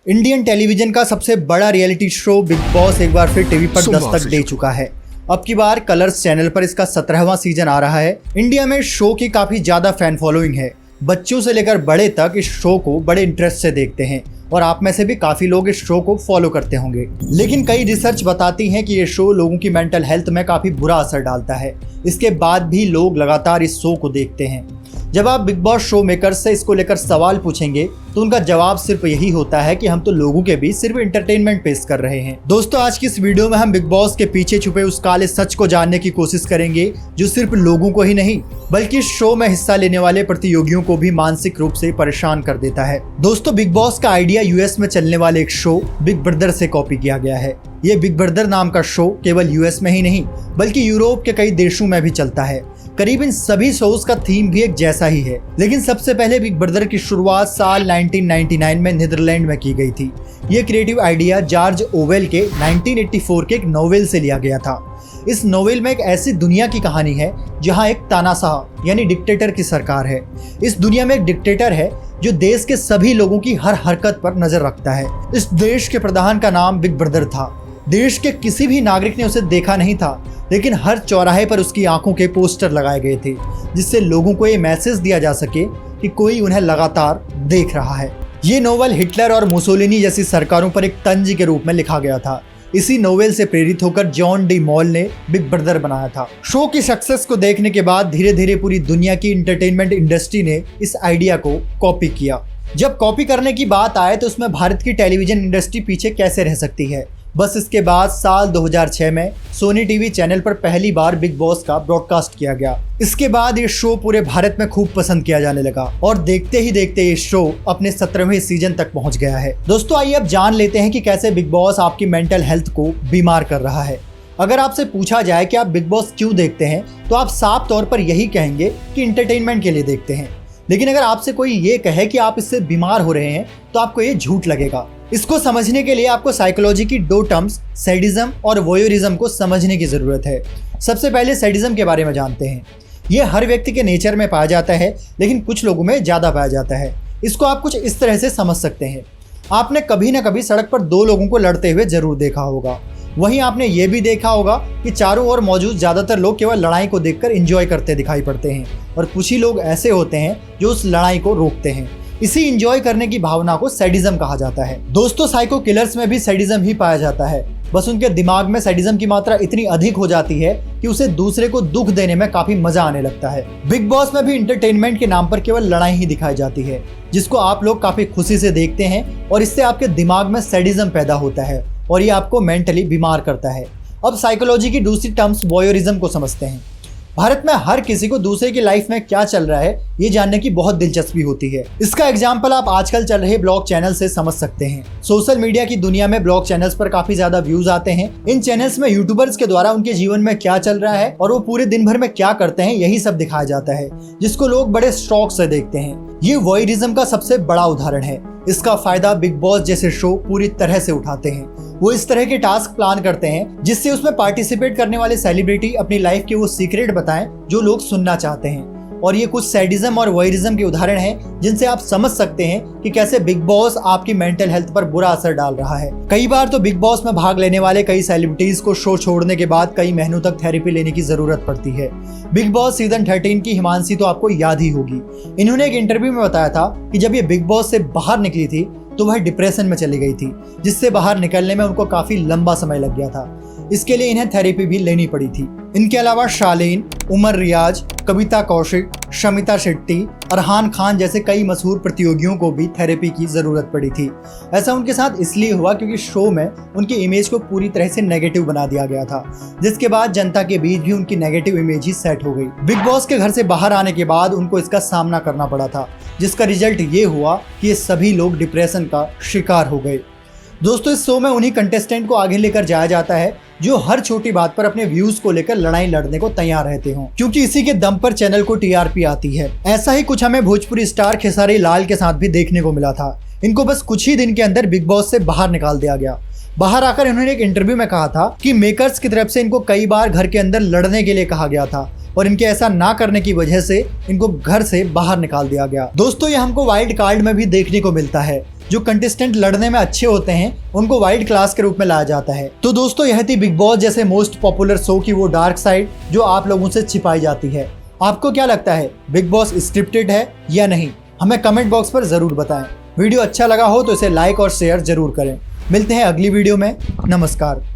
Indian television का सबसे बड़ा रियलिटी शो बिग बॉस एक बार फिर टीवी पर दस्तक दे चुका है। अब की बार कलर्स चैनल पर इसका 17वां सीजन आ रहा है। इंडिया में शो की काफी ज्यादा फैन फॉलोइंग है। बच्चों से लेकर बड़े तक इस शो को बड़े इंटरेस्ट से देखते हैं और आप में से भी काफी लोग इस शो को फॉलो करते होंगे। लेकिन कई रिसर्च बताती हैं कि ये शो लोगों की मेंटल हेल्थ में काफी बुरा असर डालता है। इसके बाद भी लोग लगातार इस शो को देखते हैं। जब आप बिग बॉस शो मेकर्स से इसको लेकर सवाल पूछेंगे तो उनका जवाब सिर्फ यही होता है कि हम तो लोगों के बीच सिर्फ एंटरटेनमेंट पेश कर रहे हैं। दोस्तों, आज की इस वीडियो में हम बिग बॉस के पीछे छुपे उस काले सच को जानने की कोशिश करेंगे जो सिर्फ लोगों को ही नहीं बल्कि शो में हिस्सा लेने वाले प्रतियोगियों को भी मानसिक रूप से परेशान कर देता है। दोस्तों, बिग बॉस का आइडिया यूएस में चलने वाले एक शो बिग ब्रदर से कॉपी किया गया है। ये बिग ब्रदर नाम का शो केवल यूएस में ही नहीं बल्कि यूरोप के कई देशों में भी चलता है। करीब इन सभी शोज का थीम भी एक जैसा ही है। लेकिन सबसे पहले बिग ब्रदर की शुरुआत साल 1999 में नीदरलैंड में की गई थी। ये क्रिएटिव आइडिया जॉर्ज ओवेल के 1984 के एक नोवेल से लिया गया था। इस नोवेल में एक ऐसी दुनिया की कहानी है जहां एक तानाशाह यानी डिक्टेटर की सरकार है। इस दुनिया में एक डिक्टेटर है जो देश के सभी लोगों की हर हरकत पर नजर रखता है। इस देश के प्रधान का नाम बिग ब्रदर था। देश के किसी भी नागरिक ने उसे देखा नहीं था, लेकिन हर चौराहे पर उसकी आंखों के पोस्टर लगाए गए थे जिससे लोगों को ये मैसेज दिया जा सके कि कोई उन्हें लगातार देख रहा है। ये नोवेल हिटलर और मुसोलिनी जैसी सरकारों पर एक तंज के रूप में लिखा गया था। इसी नोवेल से प्रेरित होकर जॉन डी मॉल ने बिग ब्रदर बनाया था। शो की सक्सेस को देखने के बाद धीरे धीरे पूरी दुनिया की एंटरटेनमेंट इंडस्ट्री ने इस आइडिया को कॉपी किया। जब कॉपी करने की बात आए तो उसमें भारत की टेलीविजन इंडस्ट्री पीछे कैसे रह सकती है। बस इसके बाद साल 2006 में सोनी टीवी चैनल पर पहली बार बिग बॉस का ब्रॉडकास्ट किया गया। इसके बाद ये शो पूरे भारत में खूब पसंद किया जाने लगा और देखते ही देखते ये शो अपने 17वें सीजन तक पहुंच गया है। दोस्तों, आइए अब जान लेते हैं कि कैसे बिग बॉस आपकी मेंटल हेल्थ को बीमार कर रहा है। अगर आपसे पूछा जाए कि आप बिग बॉस क्यों देखते हैं तो आप साफ तौर पर यही कहेंगे कि एंटरटेनमेंट के लिए देखते हैं। लेकिन अगर आपसे कोई ये कहे कि आप इससे बीमार हो रहे हैं तो आपको ये झूठ लगेगा। इसको समझने के लिए आपको साइकोलॉजी की दो टर्म्स सैडिज्म और वोयरिज्म को समझने की जरूरत है। सबसे पहले सैडिज्म के बारे में जानते हैं। ये हर व्यक्ति के नेचर में पाया जाता है, लेकिन कुछ लोगों में ज़्यादा पाया जाता है। इसको आप कुछ इस तरह से समझ सकते हैं। आपने कभी ना कभी सड़क पर दो लोगों को लड़ते हुए जरूर देखा होगा। वहीं आपने ये भी देखा होगा कि चारों ओर मौजूद ज़्यादातर लोग केवल लड़ाई को देखकर एंजॉय करते दिखाई पड़ते हैं और कुछ ही लोग ऐसे होते हैं जो उस लड़ाई को रोकते हैं। इसी एंजॉय करने की भावना को सैडिज्म कहा जाता है। दोस्तों, साइको किलर्स में भी सैडिज्म ही पाया जाता है। बस उनके दिमाग में सैडिज्म की मात्रा इतनी अधिक हो जाती है कि उसे दूसरे को दुख देने में काफी मजा आने लगता है। बिग बॉस में भी एंटरटेनमेंट के नाम पर केवल लड़ाई ही दिखाई जाती है जिसको आप लोग काफी खुशी से देखते हैं और इससे आपके दिमाग में सैडिज्म पैदा होता है और ये आपको मेंटली बीमार करता है। अब साइकोलॉजी की दूसरी टर्म्स वोयरिज्म को समझते हैं। भारत में हर किसी को दूसरे की लाइफ में क्या चल रहा है ये जानने की बहुत दिलचस्पी होती है। इसका एग्जाम्पल आप आजकल चल रहे ब्लॉग चैनल से समझ सकते हैं। सोशल मीडिया की दुनिया में ब्लॉग चैनल्स पर काफी ज्यादा व्यूज आते हैं। इन चैनल्स में यूट्यूबर्स के द्वारा उनके जीवन में क्या चल रहा है और वो पूरे दिन भर में क्या करते हैं यही सब दिखाया जाता है, जिसको लोग बड़े शौक से देखते हैं। ये वोयरिज्म का सबसे बड़ा उदाहरण है। इसका फायदा बिग बॉस जैसे शो पूरी तरह से उठाते हैं। वो इस तरह के टास्क प्लान करते हैं जिससे उसमें पार्टिसिपेट करने वाले सेलिब्रिटी अपनी लाइफ के वो सीक्रेट बताएं जो लोग सुनना चाहते हैं। और ये कुछ सैडिज्म और वोयरिज्म के उदाहरण हैं जिनसे आप समझ सकते हैं कि कैसे बिग बॉस आपकी मेंटल हेल्थ पर बुरा असर डाल रहा है। कई बार तो बिग बॉस में भाग लेने वाले कई सेलिब्रिटीज को शो छोड़ने के बाद कई महीनों तक थेरेपी लेने की जरूरत पड़ती है। बिग बॉस सीजन 13 की हिमांशी तो आपको याद ही होगी। इन्होंने एक इंटरव्यू में बताया था कि जब ये बिग बॉस से बाहर निकली थी तो वह डिप्रेशन में चली गई थी, जिससे बाहर निकलने में उनको काफी लंबा समय लग गया था। इसके लिए इन्हें थेरेपी भी लेनी पड़ी थी। इनके अलावा शालीन, उमर रियाज, कविता कौशिक, शमिता शेट्टी, अरहान खान जैसे कई मशहूर प्रतियोगियों को भी थेरेपी की जरूरत पड़ी थी। ऐसा उनके साथ इसलिए हुआ क्योंकि शो में उनकी इमेज को पूरी तरह से नेगेटिव बना दिया गया था, जिसके बाद जनता के बीच भी उनकी नेगेटिव इमेज ही सेट हो गई। बिग बॉस के घर से बाहर आने के बाद उनको इसका सामना करना पड़ा था, जिसका रिजल्ट ये हुआ कि ये सभी लोग डिप्रेशन का शिकार हो गए। दोस्तों, इस शो में उन्हीं कंटेस्टेंट को आगे लेकर जाया जाता है जो हर छोटी बात पर अपने व्यूज को लेकर लड़ाई लड़ने को तैयार रहते हों, क्योंकि इसी के दम पर चैनल को टीआरपी आती है। ऐसा ही कुछ हमें भोजपुरी स्टार खेसारी लाल के साथ भी देखने को मिला था। इनको बस कुछ ही दिन के अंदर बिग बॉस से बाहर निकाल दिया गया। बाहर आकर इन्होंने एक इंटरव्यू में कहा था कि मेकर्स की तरफ से इनको कई बार घर के अंदर लड़ने के लिए कहा गया था और इनके ऐसा ना करने की वजह से इनको घर से बाहर निकाल दिया गया। दोस्तों, ये हमको वाइल्ड कार्ड में भी देखने को मिलता है। जो कंटेस्टेंट लड़ने में अच्छे होते हैं उनको वाइल्ड क्लास के रूप में लाया जाता है। तो दोस्तों यह थी बिग बॉस जैसे मोस्ट पॉपुलर शो की वो डार्क साइड जो आप लोगों से छिपाई जाती है। आपको क्या लगता है, बिग बॉस स्क्रिप्टेड है या नहीं? हमें कमेंट बॉक्स पर जरूर बताएं। वीडियो अच्छा लगा हो तो इसे लाइक और शेयर जरूर करें। मिलते हैं अगली वीडियो में। नमस्कार।